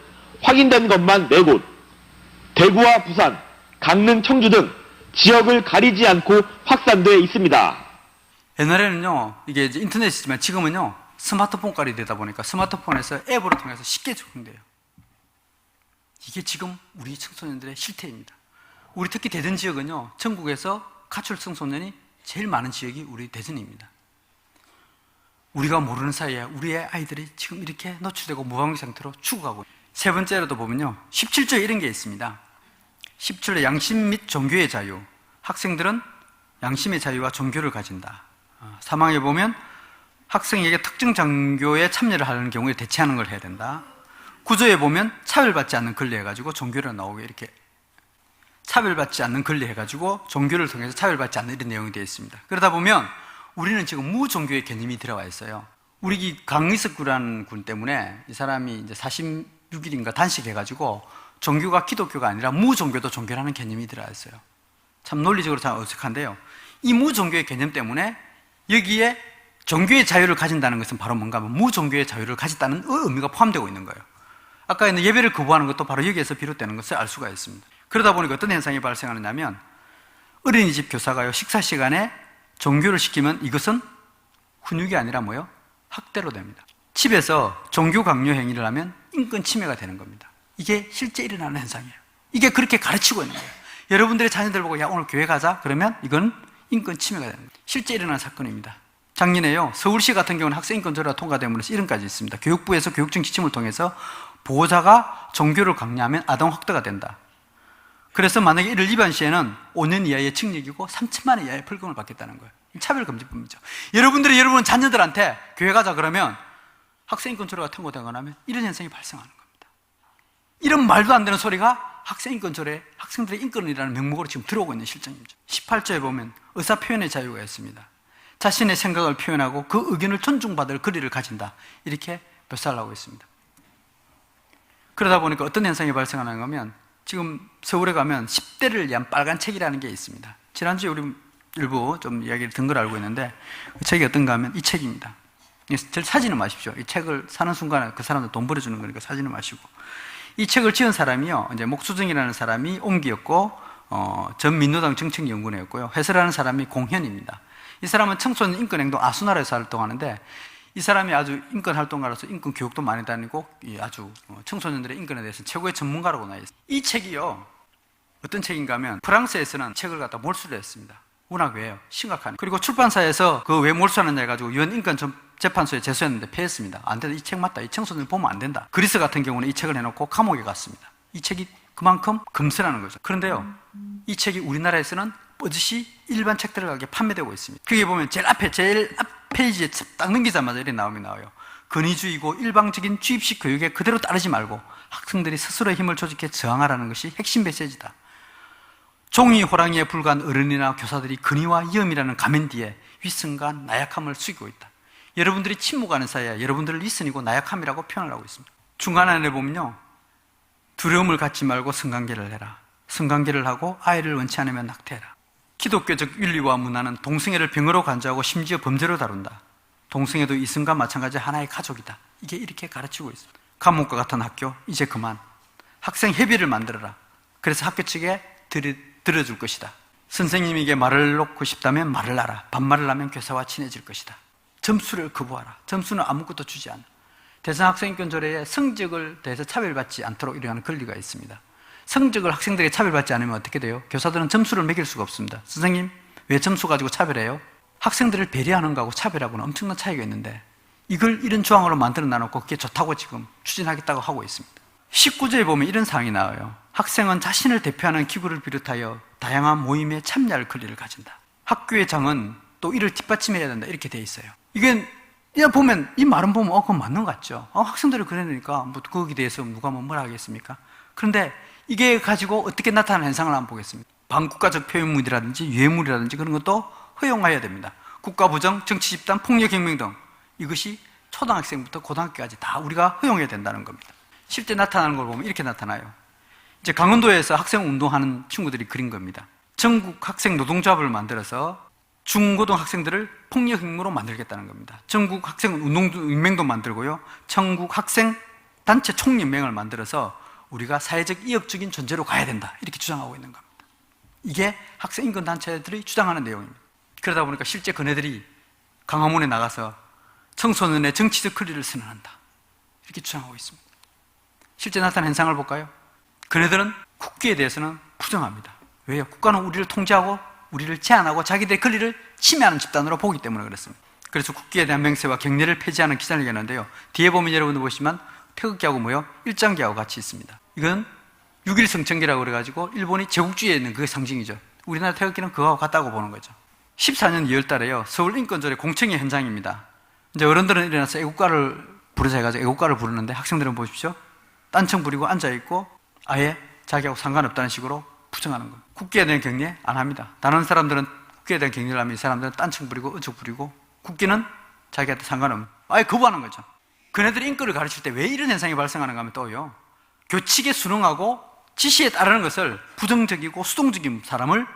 Speaker 3: 확인된 것만 4곳, 대구와 부산, 강릉, 청주 등 지역을 가리지 않고 확산되어 있습니다.
Speaker 1: 옛날에는요, 이게 이제 인터넷이지만 지금은요, 스마트폰까지 되다 보니까 스마트폰에서 앱으로 통해서 쉽게 접근돼요. 이게 지금 우리 청소년들의 실태입니다. 우리 특히 대전 지역은요, 전국에서 가출 청소년이 제일 많은 지역이 우리 대전입니다. 우리가 모르는 사이에 우리의 아이들이 지금 이렇게 노출되고 무방비 상태로 죽어가고 있습니다. 세 번째로도 보면요, 17조에 이런 게 있습니다. 17조 양심 및 종교의 자유. 학생들은 양심의 자유와 종교를 가진다. 3항에 보면 학생에게 특정 장교에 참여를 하는 경우에 대체하는 걸 해야 된다. 9조에 보면 차별받지 않는 권리 해가지고 종교를 나오게 이렇게 차별받지 않는 권리 해가지고 종교를 통해서 차별받지 않는 이런 내용이 되어 있습니다. 그러다 보면 우리는 지금 무종교의 개념이 들어와 있어요. 우리 강의석 구라는 군 때문에 이 사람이 이제 46일인가 단식해가지고 종교가 기독교가 아니라 무종교도 종교라는 개념이 들어와 있어요. 참 논리적으로 참 어색한데요. 이 무종교의 개념 때문에 여기에 종교의 자유를 가진다는 것은 바로 뭔가 하면 무종교의 자유를 가졌다는 의미가 포함되고 있는 거예요. 아까 있는 예배를 거부하는 것도 바로 여기에서 비롯되는 것을 알 수가 있습니다. 그러다 보니까 어떤 현상이 발생하느냐면 어린이집 교사가요, 식사 시간에 종교를 시키면 이것은 훈육이 아니라 뭐요? 학대로 됩니다. 집에서 종교 강요 행위를 하면 인권 침해가 되는 겁니다. 이게 실제 일어나는 현상이에요. 이게 그렇게 가르치고 있는 거예요. 여러분들의 자녀들 보고 야 오늘 교회 가자 그러면 이건 인권 침해가 되는 거예요. 실제 일어난 사건입니다. 작년에요, 서울시 같은 경우는 학생인권조례가 통과됨으로써 이런까지 있습니다. 교육부에서 교육청 지침을 통해서 보호자가 종교를 강요하면 아동학대가 된다. 그래서 만약에 이를 위반 시에는 5년 이하의 징역이고 3천만 원 이하의 벌금을 받겠다는 거예요. 차별금지법이죠. 여러분들이 여러분 자녀들한테 교회 가자 그러면 학생인권조례가 통과되거나 하면 이런 현상이 발생하는 겁니다. 이런 말도 안 되는 소리가 학생인권조례, 학생들의 인권이라는 명목으로 지금 들어오고 있는 실정입니다. 18조에 보면 의사표현의 자유가 있습니다. 자신의 생각을 표현하고 그 의견을 존중받을 권리를 가진다. 이렇게 묘사를 하고 있습니다. 그러다 보니까 어떤 현상이 발생하는 거면 지금 서울에 가면 10대를 위한 빨간 책이라는 게 있습니다. 지난주에 우리 일부 좀 이야기를 든 걸 알고 있는데 그 책이 어떤가 하면 이 책입니다. 사진을 마십시오. 이 책을 사는 순간에 그 사람들 돈 벌어주는 거니까 사진을 마시고. 이 책을 지은 사람이요, 이제 목수정이라는 사람이 옹기였고, 전 민노당 정책연구원이었고요. 해설하는 사람이 공현입니다. 이 사람은 청소년 인권행동 아수나라에서 활동하는데 이 사람이 아주 인권활동가로서 인권교육도 많이 다니고 아주 청소년들의 인권에 대해서 최고의 전문가라고 나와 있습니다. 이 책이요, 어떤 책인가 하면 프랑스에서는 책을 갖다 몰수를 했습니다. 워낙 왜요? 심각하네. 그리고 출판사에서 그 왜 몰수하느냐 해가지고 유엔 인권재판소에 제소했는데 패했습니다. 안 된다. 이 책 맞다. 이 청소년 보면 안 된다. 그리스 같은 경우는 이 책을 해놓고 감옥에 갔습니다. 이 책이 그만큼 금슬하는 거죠. 그런데요, 이 책이 우리나라에서는 뻗듯이 일반 책들을 가게 판매되고 있습니다. 그게 보면 제일 앞 페이지에 딱 넘기자마자 이렇게 나와요. 권위주의고 일방적인 주입식 교육에 그대로 따르지 말고 학생들이 스스로의 힘을 조직해 저항하라는 것이 핵심 메시지다. 종이 호랑이에 불과한 어른이나 교사들이 근위와 위험이라는 가면 뒤에 위선과 나약함을 숙이고 있다. 여러분들이 침묵하는 사이에 여러분들을 위선이고 나약함이라고 표현을 하고 있습니다. 중간안에 보면요, 두려움을 갖지 말고 성관계를 해라. 성관계를 하고 아이를 원치 않으면 낙태해라. 기독교적 윤리와 문화는 동성애를 병으로 간주하고 심지어 범죄로 다룬다. 동성애도 이성과 마찬가지 하나의 가족이다. 이게 이렇게 가르치고 있습니다. 감옥과 같은 학교 이제 그만. 학생 협의를 만들어라. 그래서 학교 측에 들어줄 것이다. 선생님에게 말을 놓고 싶다면 말을 하라. 반말을 하면 교사와 친해질 것이다. 점수를 거부하라. 점수는 아무것도 주지 않아. 대상학생인권조례에 성적을 대해서 차별받지 않도록 이러한 권리가 있습니다. 성적을 학생들에게 차별받지 않으면 어떻게 돼요? 교사들은 점수를 매길 수가 없습니다. 선생님, 왜 점수 가지고 차별해요? 학생들을 배려하는 거하고 차별하고는 엄청난 차이가 있는데 이걸 이런 조항으로 만들어 놔놓고 그게 좋다고 지금 추진하겠다고 하고 있습니다. 19조에 보면 이런 사항이 나와요. 학생은 자신을 대표하는 기구를 비롯하여 다양한 모임에 참여할 권리를 가진다. 학교의 장은 또 이를 뒷받침해야 된다. 이렇게 돼 있어요. 이게 그냥 보면 이 말은 보면 그건 맞는 것 같죠. 학생들이 그러니까 뭐 거기에 대해서 누가 뭐라 하겠습니까? 그런데 이게 가지고 어떻게 나타나는 현상을 한번 보겠습니다. 반국가적 표현물이라든지 유해물이라든지 그런 것도 허용해야 됩니다. 국가부정, 정치집단, 폭력혁명 등 이것이 초등학생부터 고등학교까지 다 우리가 허용해야 된다는 겁니다. 실제 나타나는 걸 보면 이렇게 나타나요. 이제 강원도에서 학생 운동하는 친구들이 그린 겁니다. 전국 학생 노동조합을 만들어서 중고등학생들을 폭력혁명으로 만들겠다는 겁니다. 전국 학생 운동연맹도 만들고요. 전국 학생 단체 총연맹을 만들어서 우리가 사회적 이역적인 존재로 가야 된다. 이렇게 주장하고 있는 겁니다. 이게 학생 인권 단체들이 주장하는 내용입니다. 그러다 보니까 실제 그네들이 강화문에 나가서 청소년의 정치적 권리를 선언한다. 이렇게 주장하고 있습니다. 실제 나타난 현상을 볼까요? 그네들은 국기에 대해서는 부정합니다. 왜요? 국가는 우리를 통제하고 우리를 제한하고 자기들의 권리를 침해하는 집단으로 보기 때문에 그렇습니다. 그래서 국기에 대한 맹세와 경례를 폐지하는 기사를 얘기하는데요. 뒤에 보면 여러분들 보시면 태극기하고 뭐요? 일장기하고 같이 있습니다. 이건 6.1 성천기라고 그래가지고 일본이 제국주의에 있는 그게 상징이죠. 우리나라 태극기는 그거하고 같다고 보는 거죠. 14년 2월 달에요. 서울 인권조례 공청회 현장입니다. 이제 어른들은 일어나서 애국가를 부르자 해가지고 애국가를 부르는데 학생들은 보십시오. 딴청 부리고 앉아있고 아예 자기하고 상관없다는 식으로 부정하는 거예요. 국기에 대한 경례 안 합니다. 다른 사람들은 국기에 대한 경례를 하면 이 사람들은 딴청 부리고 어청 부리고 국기는 자기한테 상관없는 아예 거부하는 거죠. 그네들이 인권을 가르칠 때 왜 이런 현상이 발생하는가 하면 또요. 교칙에 순응하고 지시에 따르는 것을 부정적이고 수동적인 사람을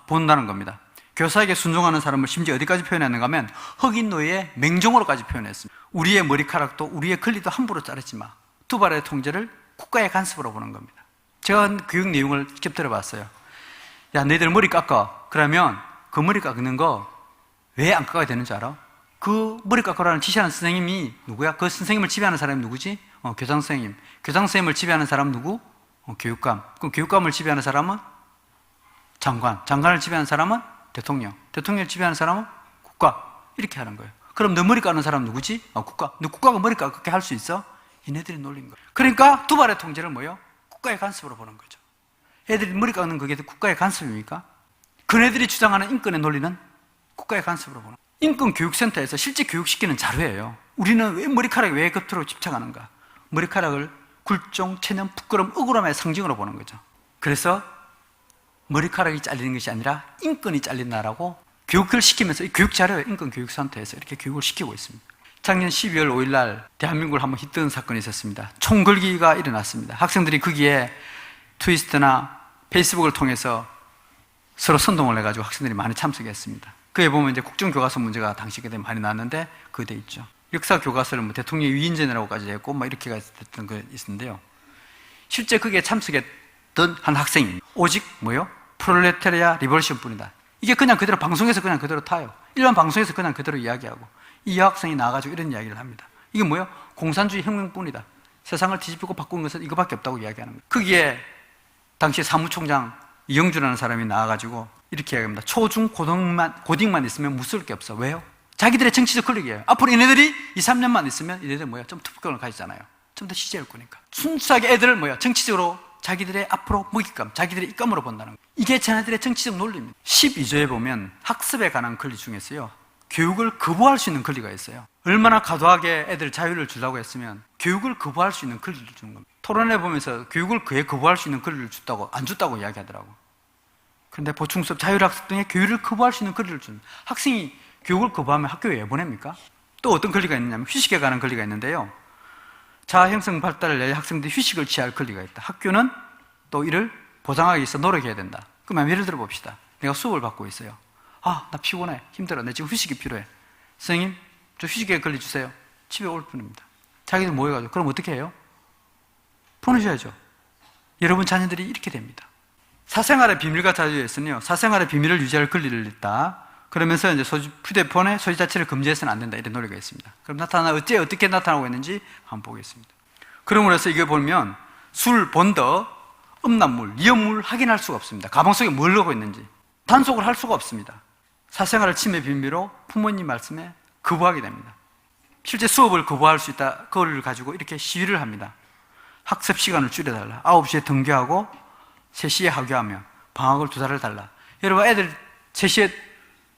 Speaker 1: 본다는 겁니다. 교사에게 순종하는 사람을 심지어 어디까지 표현했는가 하면 흑인 노예의 맹종으로까지 표현했습니다. 우리의 머리카락도 우리의 권리도 함부로 자르지 마. 두 발의 통제를 국가의 간섭으로 보는 겁니다. 제가 교육 내용을 직접 들어봤어요. 야, 너희들 머리 깎아. 그러면 그 머리 깎는 거 왜 안 깎아야 되는 줄 알아? 그 머리 깎으라는 지시하는 선생님이 누구야? 그 선생님을 지배하는 사람이 누구지? 교장 선생님. 교장 선생님을 지배하는 사람은 누구? 교육감. 그럼 교육감을 지배하는 사람은 장관. 장관을 지배하는 사람은 대통령. 대통령을 지배하는 사람은 국가. 이렇게 하는 거예요. 그럼 너 머리 깎는 사람 누구지? 국가. 너 국가가 머리 깎게 할 수 있어? 얘네들이 놀린 거예요. 그러니까 두 발의 통제를 뭐예요? 국가의 간섭으로 보는 거죠. 애들이 머리 깎는 그게 국가의 간섭입니까? 그네들이 주장하는 인권의 논리는 국가의 간섭으로 보는 거예요. 인권교육센터에서 실제 교육시키는 자료예요. 우리는 왜 머리카락이 왜 겉으로 집착하는가? 머리카락을 굴종, 체념, 부끄러움, 억울함의 상징으로 보는 거죠. 그래서 머리카락이 잘리는 것이 아니라 인권이 잘린다라고 교육을 시키면서 교육 자료예요. 인권교육센터에서 이렇게 교육을 시키고 있습니다. 작년 12월 5일 날 대한민국을 한번 휘뜨는 사건이 있었습니다. 총걸기가 일어났습니다. 학생들이 거기에 트위스트나 페이스북을 통해서 서로 선동을 해가지고 학생들이 많이 참석했습니다. 그에 보면 이제 국정교과서 문제가 당시 그때 많이 나왔는데 그거 돼 있죠. 역사 교과서를 뭐 대통령 위인전이라고까지 했고 막 이렇게가 됐던 거 있었는데요. 실제 거기에 참석했던 한 학생이 오직 뭐요? 프롤레타리아 리볼루션 뿐이다. 이게 그냥 그대로 방송에서 그냥 그대로 타요. 일반 방송에서 그냥 그대로 이야기하고 이 여학생이 나와가지고 이런 이야기를 합니다. 이게 뭐요? 공산주의 혁명뿐이다. 세상을 뒤집고 바꾼 것은 이거밖에 없다고 이야기하는 거예요. 거기에 당시 사무총장 이영주라는 사람이 나와가지고 이렇게 이야기합니다. 초중 고딩만 있으면 무서울 게 없어. 왜요? 자기들의 정치적 권력이에요. 앞으로 얘네들이 2, 3년만 있으면 얘네들 뭐야? 좀 투표권을 가지잖아요. 좀 더 시제할 거니까. 순수하게 애들을 뭐야? 정치적으로 자기들의 앞으로 먹잇감, 자기들의 입감으로 본다는 거예요. 이게 쟤네들의 정치적 논리입니다. 12조에 보면 학습에 관한 권리 중에서요. 교육을 거부할 수 있는 권리가 있어요. 얼마나 과도하게 애들 자유를 주려고 했으면 교육을 거부할 수 있는 권리를 주는 겁니다. 토론회 보면서 교육을 거부할 수 있는 권리를 줬다고, 안 줬다고 이야기하더라고. 그런데 보충수업, 자율학습 등의 교육을 거부할 수 있는 권리를 주는 학생이 교육을 거부하면 학교에 왜 보냅니까? 또 어떤 권리가 있느냐면 휴식에 관한 권리가 있는데요. 자아 형성 발달을 위해 학생들이 휴식을 취할 권리가 있다. 학교는 또 이를 보장하기 위해서 노력해야 된다. 그러면 예를 들어 봅시다. 내가 수업을 받고 있어요. 나 피곤해. 힘들어. 내 지금 휴식이 필요해. 선생님, 저 휴식에 권리 주세요. 집에 올 뿐입니다. 자기들 모여가지고. 그럼 어떻게 해요? 보내셔야죠. 여러분 자녀들이 이렇게 됩니다. 사생활의 비밀과 자유에서는요, 사생활의 비밀을 유지할 권리를 있다. 그러면서 이제 휴대폰의 소지 자체를 금지해서는 안 된다. 이런 논리가 있습니다. 그럼 어떻게 나타나고 있는지 한번 보겠습니다. 그러므로 해서 이거 보면 술, 본더, 음란물, 위험물 확인할 수가 없습니다. 가방 속에 뭘 넣고 있는지. 단속을 할 수가 없습니다. 사생활을 침해 비밀로 부모님 말씀에 거부하게 됩니다. 실제 수업을 거부할 수 있다. 그걸 가지고 이렇게 시위를 합니다. 학습 시간을 줄여달라. 9시에 등교하고 3시에 하교하며 방학을 2달을 달라. 여러분, 애들 3시에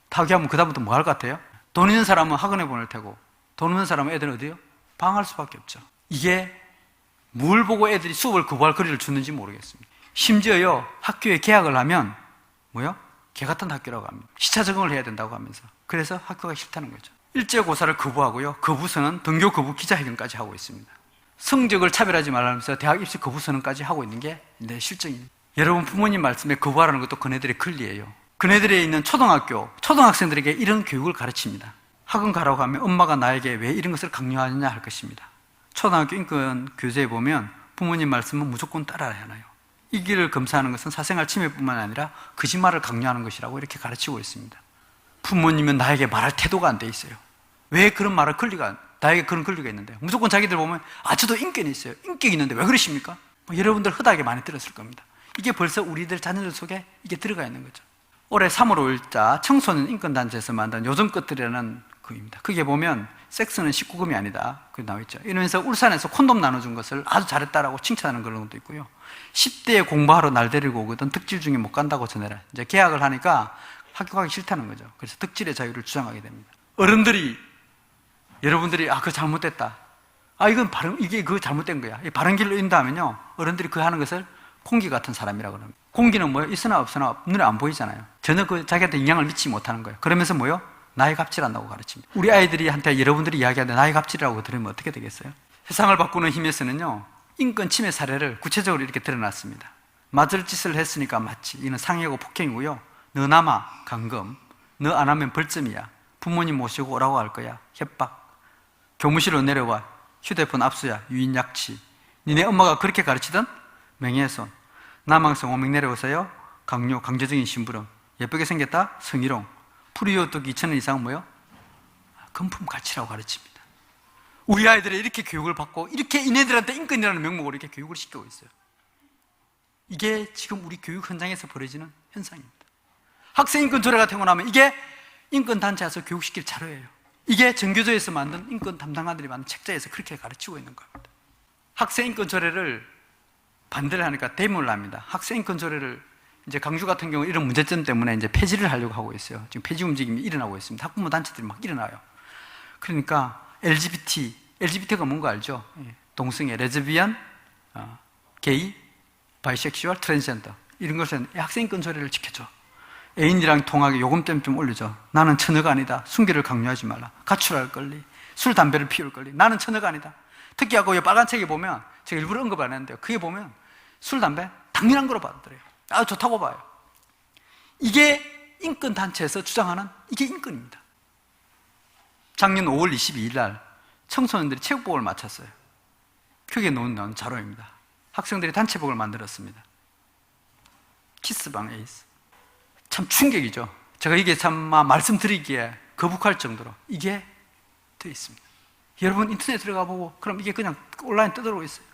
Speaker 1: 하교하면 그다음부터 뭐 할 것 같아요? 돈 있는 사람은 학원에 보낼 테고 돈 없는 사람은 애들은 어디요? 방학할 수밖에 없죠. 이게 뭘 보고 애들이 수업을 거부할 거리를 주는지 모르겠습니다. 심지어요, 학교에 개학을 하면 뭐요? 개 같은 학교라고 합니다. 시차 적응을 해야 된다고 하면서. 그래서 학교가 싫다는 거죠. 일제고사를 거부하고요, 거부선언, 등교 거부 기자회견까지 하고 있습니다. 성적을 차별하지 말라면서 대학 입시 거부 선언까지 하고 있는 게 내 실정입니다. 여러분, 부모님 말씀에 거부하라는 것도 그네들의 권리예요. 그네들에 있는 초등학생들에게 이런 교육을 가르칩니다. 학원 가라고 하면 엄마가 나에게 왜 이런 것을 강요하느냐 할 것입니다. 초등학교 인권 교재에 보면 부모님 말씀은 무조건 따라야 하나요? 이 길을 검사하는 것은 사생활 침해뿐만 아니라 거짓말을 강요하는 것이라고 이렇게 가르치고 있습니다. 부모님은 나에게 말할 태도가 안 돼 있어요. 왜 그런 말을 나에게 그런 권리가 있는데, 무조건 자기들 보면 저도 인권이 있어요. 인격이 있는데 왜 그러십니까? 여러분들 허다하게 많이 들었을 겁니다. 이게 벌써 우리들 자녀들 속에 이게 들어가 있는 거죠. 올해 3월 5일자 청소년 인권단체에서 만든 요즘 것들이라는 거입니다. 그게 보면 섹스는 19금이 아니다, 그게 나와있죠. 이러면서 울산에서 콘돔 나눠준 것을 아주 잘했다라고 칭찬하는 그런 것도 있고요. 10대에 공부하러 날 데리고 오거든 덕질 중에 못 간다고 전해라. 이제 개학을 하니까 학교 가기 싫다는 거죠. 그래서 덕질의 자유를 주장하게 됩니다. 어른들이, 여러분들이 그거 잘못됐다, 이게 그거 잘못된 거야, 바른 길로 인도하면요, 어른들이 그 하는 것을 공기 같은 사람이라고 합니다. 공기는 뭐예요? 있으나 없으나 눈에 안 보이잖아요. 전혀 자기한테 영향을 미치지 못하는 거예요. 그러면서 뭐예요? 나의 갑질한다고 가르칩니다. 우리 아이들한테 여러분들이 이야기하는데 나의 갑질이라고 들으면 어떻게 되겠어요? 세상을 바꾸는 힘에서는요, 인권 침해 사례를 구체적으로 이렇게 드러났습니다. 맞을 짓을 했으니까 맞지. 이는 상해고 폭행이고요. 너 남아 감금, 너 안 하면 벌점이야. 부모님 모시고 오라고 할 거야. 협박. 교무실로 내려와. 휴대폰 압수야. 유인약치. 니네 엄마가 그렇게 가르치던 명예훼손. 남항성 오명 내려오세요. 강요, 강제적인 심부름. 예쁘게 생겼다. 성희롱. 풀이호떡 2,000원 이상 뭐요? 금품 가치라고 가르칩니다. 우리 아이들이 이렇게 교육을 받고 이렇게 이네들한테 인권이라는 명목으로 이렇게 교육을 시키고 있어요. 이게 지금 우리 교육 현장에서 벌어지는 현상입니다. 학생인권 조례 같은 거 나오면 이게 인권단체에서 교육시킬 자료예요. 이게 전교조에서 만든 인권 담당관들이 만든 책자에서 그렇게 가르치고 있는 겁니다. 학생인권 조례를 반대를 하니까 대문을 합니다. 학생인권 조례를 이제 강주 같은 경우 이런 문제점 때문에 이제 폐지를 하려고 하고 있어요. 지금 폐지 움직임이 일어나고 있습니다. 학부모 단체들이 막 일어나요. 그러니까 LGBT가 뭔가 알죠? 동성애, 레즈비언, 게이, 바이섹슈얼, 트랜스젠더 이런 것은 학생인권 조례를 지켜줘. 애인이랑 통하게 요금temp 좀 올려줘. 나는 처녀가 아니다. 순결을 강요하지 말라. 가출할 권리, 술, 담배를 피울 권리. 나는 처녀가 아니다. 특히 이 빨간 책에 보면, 제가 일부러 언급 안 했는데요, 그게 보면 술, 담배 당연한 거로 받아들여요. 좋다고 봐요. 이게 인권단체에서 주장하는 이게 인권입니다. 작년 5월 22일 날 청소년들이 체육복을 마쳤어요. 크게 놓은 자료입니다. 학생들이 단체복을 만들었습니다. 키스방 에이스. 참 충격이죠. 제가 이게 참 말씀드리기에 거북할 정도로 이게 되어 있습니다. 여러분 인터넷 들어가 보고 그럼 이게 그냥 온라인 떠들어오고 있어요.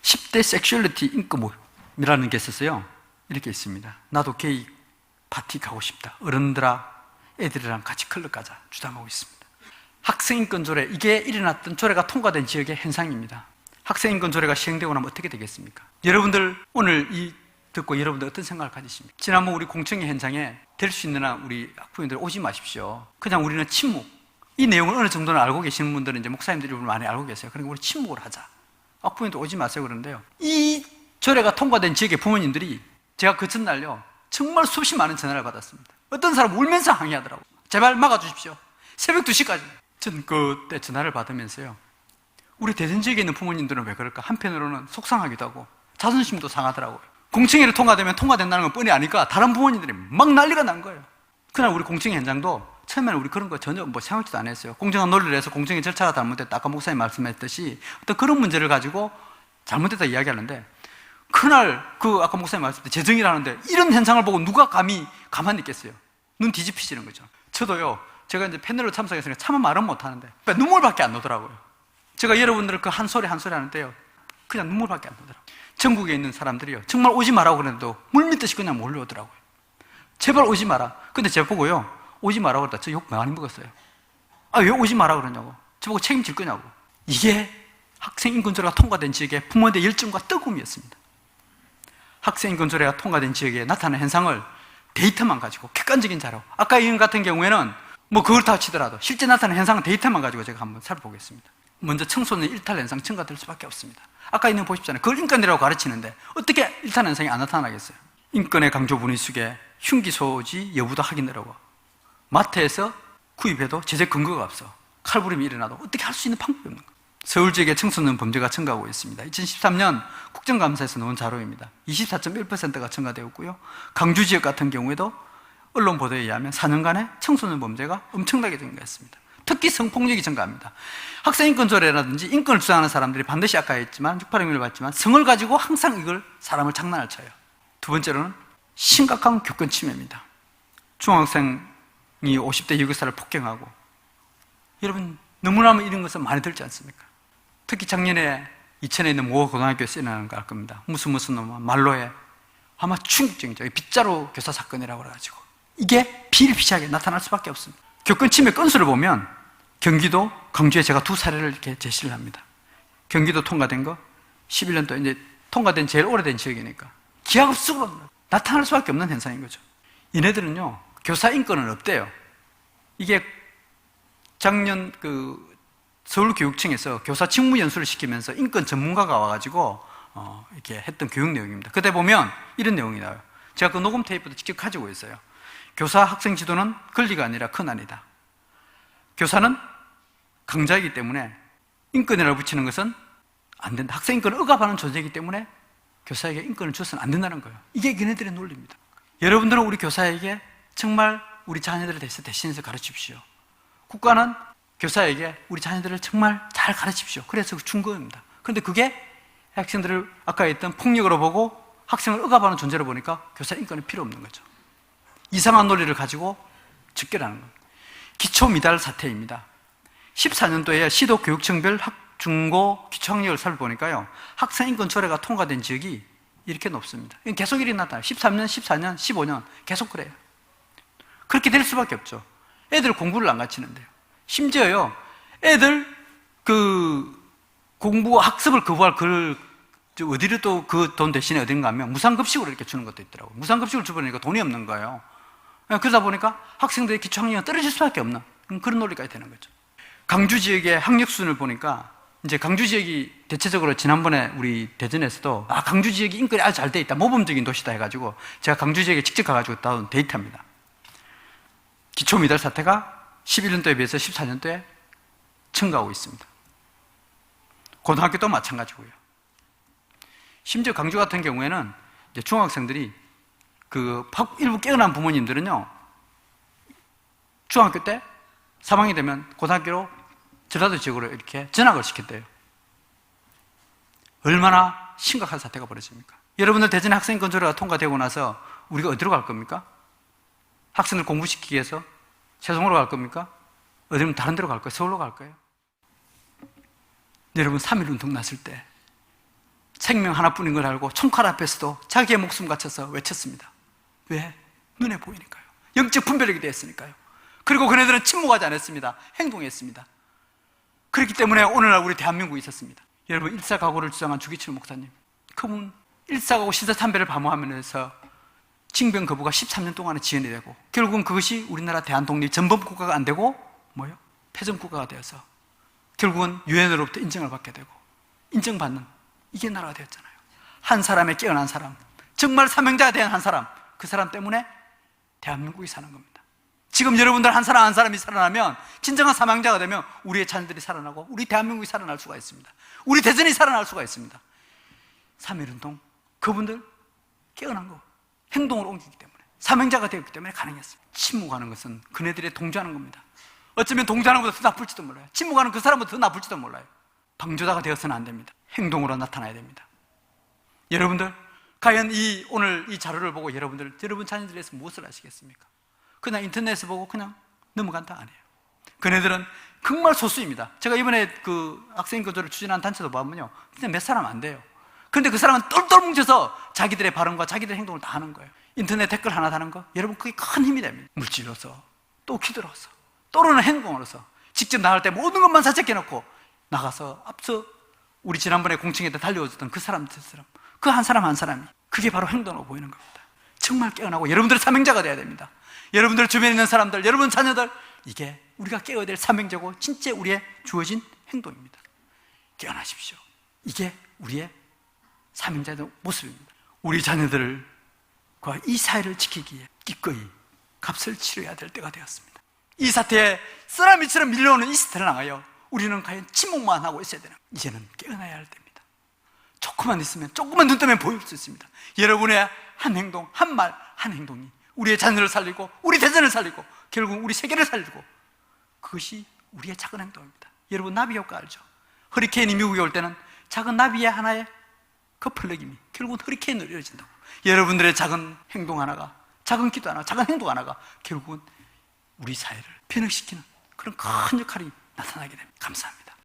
Speaker 1: 10대 섹슈얼리티 인권이라는 게 있었어요. 이렇게 있습니다. 나도 게이 파티 가고 싶다. 어른들아 애들이랑 같이 클럽 가자 주장하고 있습니다. 학생인권 조례, 이게 일어났던 조례가 통과된 지역의 현상입니다. 학생인권 조례가 시행되고 나면 어떻게 되겠습니까? 여러분들 오늘 듣고 여러분들 어떤 생각을 가지십니까? 지난번 우리 공청회 현장에 될 수 있는 한 우리 학부모님들 오지 마십시오. 그냥 우리는 침묵. 이 내용을 어느 정도는 알고 계시는 분들은 이제 목사님들이 많이 알고 계세요. 그러니까 우리 침묵을 하자. 학부모님들 오지 마세요 그러는데요. 이 조례가 통과된 지역의 부모님들이 제가 그 전날요 정말 수없이 많은 전화를 받았습니다. 어떤 사람 울면서 항의하더라고요. 제발 막아주십시오. 새벽 2시까지. 전 그때 전화를 받으면서요, 우리 대전 지역에 있는 부모님들은 왜 그럴까? 한편으로는 속상하기도 하고 자존심도 상하더라고요. 공청회를 통과된다는 건 뻔히 아니까 다른 부모님들이 막 난리가 난 거예요. 그날 우리 공청회 현장도 처음에는 우리 그런 거 전혀 생각지도 안 했어요. 공정한 논리를 해서 공청회 절차가 잘못됐다. 아까 목사님 말씀했듯이 어떤 그런 문제를 가지고 잘못됐다 이야기하는데, 그날 아까 목사님 말씀했듯이 재정의를 하는데 이런 현상을 보고 누가 감히 가만히 있겠어요? 눈 뒤집히시는 거죠. 저도요, 제가 이제 패널로 참석했으니까 차마 말은 못 하는데 눈물밖에 안 나더라고요. 제가 여러분들 그 한 소리 한 소리 하는데요, 그냥 눈물밖에 안 나더라고요. 전국에 있는 사람들이요, 정말 오지 마라고 그랬는데도 물밀듯이 그냥 몰려오더라고요. 제발 오지 마라. 근데 제가 보고요, 오지 마라고 그랬다. 저 욕 많이 먹었어요. 왜 오지 마라고 그러냐고. 저보고 책임질 거냐고. 이게 학생인권조례가 통과된 지역의 부모들의 열정과 뜨거움이었습니다. 학생인권조례가 통과된 지역에 나타나는 현상을 데이터만 가지고 객관적인 자료, 아까 이런 같은 경우에는 뭐 그걸 다 치더라도 실제 나타나는 현상은 데이터만 가지고 제가 한번 살펴보겠습니다. 먼저 청소년 일탈 현상 증가될 수밖에 없습니다. 아까 있는 거 보십시오. 그걸 인권이라고 가르치는데 어떻게 일탈 현상이 안 나타나겠어요? 인권의 강조 분위 속에 흉기 소지 여부도 확인하라고. 마트에서 구입해도 제재 근거가 없어. 칼부림이 일어나도 어떻게 할 수 있는 방법이 없는 거예요. 서울 지역의 청소년 범죄가 증가하고 있습니다. 2013년 국정감사에서 나온 자료입니다. 24.1%가 증가되었고요. 강주 지역 같은 경우에도 언론 보도에 의하면 4년간의 청소년 범죄가 엄청나게 증가했습니다. 특히 성폭력이 증가합니다. 학생인권조례라든지 인권을 주장하는 사람들이 반드시 아까 했지만 6.8혁명을 봤지만 성을 가지고 항상 이걸 사람을 장난을 쳐요. 두 번째로는 심각한 교권 침해입니다. 중학생이 50대 여교사를 폭행하고, 여러분 너무나 이런 것은 많이 들지 않습니까? 특히 작년에 이천에 있는 모 고등학교에서 일어나는 거 알 겁니다. 무슨 놈은 말로에 아마 충격적이죠. 빗자루 교사 사건이라고 그래가지고 이게 비일비재하게 나타날 수밖에 없습니다. 교권 침해 건수를 보면 경기도, 강주에 제가 두 사례를 이렇게 제시를 합니다. 경기도 통과된 거 11년도 이제 통과된 제일 오래된 지역이니까 기하급수로 나타날 수밖에 없는 현상인 거죠. 얘네들은요 교사 인권은 없대요. 이게 작년 서울교육청에서 교사 직무 연수를 시키면서 인권 전문가가 와가지고 이렇게 했던 교육 내용입니다. 그때 보면 이런 내용이 나와요. 제가 그 녹음 테이프도 직접 가지고 있어요. 교사 학생 지도는 권리가 아니라 권한이다. 교사는 강자이기 때문에 인권이라고 붙이는 것은 안 된다. 학생 인권을 억압하는 존재이기 때문에 교사에게 인권을 줘서는 안 된다는 거예요. 이게 걔네들의 논리입니다. 여러분들은 우리 교사에게 정말 우리 자녀들을 대신해서 가르치십시오. 국가는 교사에게 우리 자녀들을 정말 잘 가르치십시오. 그래서 준 거입니다. 그런데 그게 학생들을 아까 했던 폭력으로 보고 학생을 억압하는 존재로 보니까 교사 인권이 필요 없는 거죠. 이상한 논리를 가지고 직결하는 겁니다. 기초 미달 사태입니다. 14년도에 시도 교육청별 중고 기초학력을 살펴보니까요, 학생 인권 조례가 통과된 지역이 이렇게 높습니다. 계속 일이 나타나요. 13년, 14년, 15년 계속 그래요. 그렇게 될 수밖에 없죠. 애들 공부를 안 가르치는데요. 심지어요, 애들 공부 학습을 거부할 어디를 또 그 돈 대신에 어딘가 하면 무상급식으로 이렇게 주는 것도 있더라고요. 무상급식을 주버리니까 돈이 없는 거예요. 그러다 보니까 학생들의 기초학력이 떨어질 수밖에 없는 그런 논리까지 되는 거죠. 강주 지역의 학력 수준을 보니까 이제 강주 지역이 대체적으로 지난번에 우리 대전에서도 강주 지역이 인권이 아주 잘 돼 있다, 모범적인 도시다 해가지고 제가 강주 지역에 직접 가가지고 따온 데이터입니다. 기초 미달 사태가 11년도에 비해서 14년도에 증가하고 있습니다. 고등학교도 마찬가지고요. 심지어 강주 같은 경우에는 이제 중학생들이 일부 깨어난 부모님들은요, 중학교 때 3학년이 되면 고등학교로 전라도 지역으로 이렇게 전학을 시켰대요. 얼마나 심각한 사태가 벌어집니까? 여러분들 대전 학생인권 조례가 통과되고 나서 우리가 어디로 갈 겁니까? 학생들 공부시키기 위해서 세종으로 갈 겁니까? 어디면 다른 데로 갈 거예요? 서울로 갈 거예요? 여러분 3.1운동 났을 때 생명 하나뿐인 걸 알고 총칼 앞에서도 자기의 목숨 바쳐서 외쳤습니다. 왜? 눈에 보이니까요. 영적 분별력이 되었으니까요. 그리고 그네들은 침묵하지 않았습니다. 행동했습니다. 그렇기 때문에 오늘날 우리 대한민국이 있었습니다. 여러분, 일사각오를 주장한 주기철 목사님, 그분 일사각오 신사참배를 밤하면서 징병 거부가 13년 동안에 지연이 되고 결국은 그것이 우리나라 대한독립 전범국가가 안 되고 패전국가가 되어서 결국은 유엔으로부터 인정을 받게 되고 인정받는 이게 나라가 되었잖아요. 한 사람의 깨어난 사람, 정말 사명자가 된 한 사람, 그 사람 때문에 대한민국이 사는 겁니다. 지금 여러분들 한 사람 한 사람이 살아나면, 진정한 사명자가 되면 우리의 자녀들이 살아나고 우리 대한민국이 살아날 수가 있습니다. 우리 대전이 살아날 수가 있습니다. 3.1운동, 그분들 깨어난 거 행동으로 옮기기 때문에, 사명자가 되었기 때문에 가능했습니다. 침묵하는 것은 그네들의 동조하는 겁니다. 어쩌면 동조하는 것보다 더 나쁠지도 몰라요. 침묵하는 그 사람보다 더 나쁠지도 몰라요. 방조자가 되어서는 안 됩니다. 행동으로 나타나야 됩니다. 여러분들, 과연 오늘 이 자료를 보고 여러분 자녀들에서 무엇을 하시겠습니까? 그냥 인터넷에서 보고 그냥 넘어간다? 아니에요. 그네들은 정말 소수입니다. 제가 이번에 학생인권조례를 추진한 단체도 보면요, 진짜 몇 사람 안 돼요. 그런데 그 사람은 똘똘 뭉쳐서 자기들의 발언과 자기들의 행동을 다 하는 거예요. 인터넷 댓글 하나 다는 거, 여러분 그게 큰 힘이 됩니다. 물질로서, 또 기도로서, 또는 행동으로서 직접 나갈 때 모든 것만 사적해놓고 나가서 앞서 우리 지난번에 공청회 때 달려오셨던 그 사람들처럼 그 한 사람 한 사람이 그게 바로 행동으로 보이는 겁니다. 정말 깨어나고 여러분들의 사명자가 되어야 됩니다. 여러분들 주변에 있는 사람들, 여러분 자녀들, 이게 우리가 깨어야 될 사명자고 진짜 우리의 주어진 행동입니다. 깨어나십시오. 이게 우리의 사명자의 모습입니다. 우리 자녀들과 이 사회를 지키기 위해 기꺼이 값을 치러야 될 때가 되었습니다. 이 사태에 쓰나미처럼 밀려오는 이 사태를 향하여 우리는 과연 침묵만 하고 있어야 되나? 이제는 깨어나야 할 때입니다. 조금만 있으면, 조금만 눈 뜨면 보일 수 있습니다. 여러분의 한 행동, 한 말, 한 행동이 우리의 자녀를 살리고 우리 대전을 살리고 결국 우리 세계를 살리고, 그것이 우리의 작은 행동입니다. 여러분, 나비 효과 알죠? 허리케인이 미국에 올 때는 작은 나비의 하나의 그 플러김이 결국은 허리케인으로 이어진다고. 여러분들의 작은 행동 하나가, 작은 기도 하나, 작은 행동 하나가 결국은 우리 사회를 변혁시키는 그런 큰 역할이 나타나게 됩니다. 감사합니다.